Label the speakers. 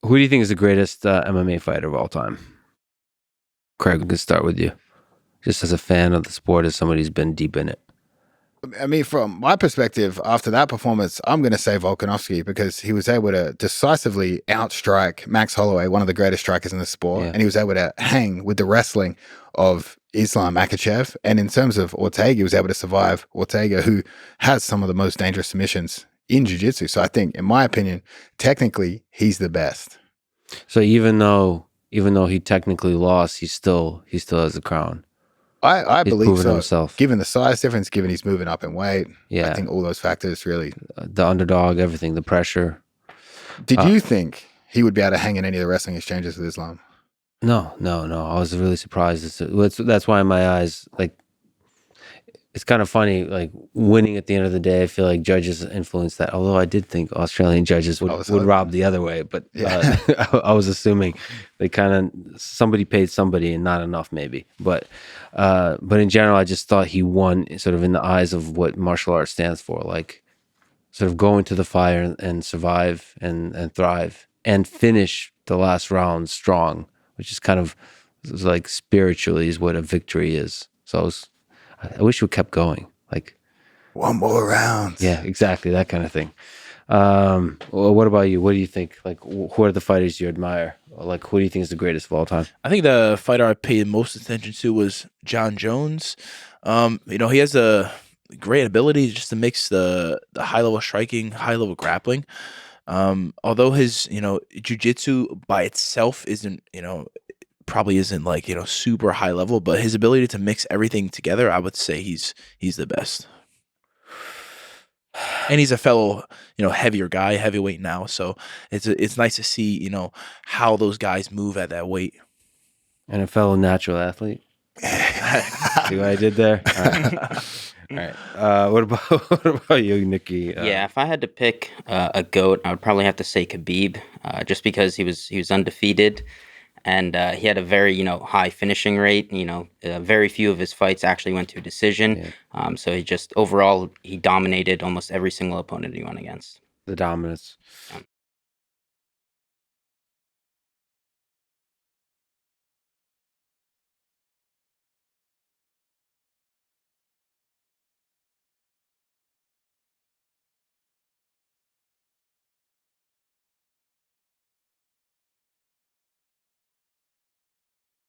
Speaker 1: Who do you think is the greatest MMA fighter of all time? Craig, we can start with you. Just as a fan of the sport, as somebody who's been deep in it.
Speaker 2: I mean, from my perspective, after that performance, I'm going to say Volkanovski because he was able to decisively outstrike Max Holloway, one of the greatest strikers in the sport,
Speaker 1: Yeah.
Speaker 2: and he was able to hang with the wrestling of Islam Makhachev. And in terms of Ortega, he was able to survive Ortega, who has some of the most dangerous submissions in jiu-jitsu. So I think, in my opinion, technically, he's the best.
Speaker 1: So even though he technically lost, he still has the crown.
Speaker 2: I
Speaker 1: He's
Speaker 2: believe
Speaker 1: proven
Speaker 2: so.
Speaker 1: himself.
Speaker 2: Given the size difference, given he's moving up in weight, I
Speaker 1: Yeah,
Speaker 2: think all those factors really.
Speaker 1: the underdog, everything, the pressure.
Speaker 2: Did
Speaker 1: Uh,
Speaker 2: you think he would be able to hang in any of the wrestling exchanges with Islam?
Speaker 1: no. I was really surprised. That's why in my eyes, like, it's kind of funny, like winning at the end of the day. I feel like judges influence that. Although I did think Australian judges would rob the other way, but
Speaker 2: Yeah.
Speaker 1: I was assuming they kind of somebody paid somebody and not enough, maybe. But in general, I just thought he won, sort of in the eyes of what martial arts stands for, like sort of go into the fire and survive and thrive and finish the last round strong, which is kind of like spiritually is what a victory is. So I wish we kept going. Like,
Speaker 2: One more round.
Speaker 1: yeah, exactly. That kind of thing. Well, what about you? What do you think? Like, who are the fighters you admire? Like, who do you think is the greatest of all time?
Speaker 3: I think the fighter I paid most attention to was Jon Jones. He has a great ability just to mix the high level striking, high level grappling. Although his jujitsu by itself isn't probably isn't like super high level, but his ability to mix everything together, I would say he's the best. And he's a fellow heavier guy, heavyweight now, so it's nice to see how those guys move at that weight.
Speaker 1: And a fellow natural athlete. See what I did there? All right. All right. What about you, Nicky?
Speaker 4: Yeah, if I had to pick a goat, I would probably have to say Khabib, just because he was undefeated, and he had a very high finishing rate. Very few of his fights actually went to a decision.
Speaker 1: Yeah.
Speaker 4: So he just overall he dominated almost every single opponent he went against.
Speaker 1: The dominance.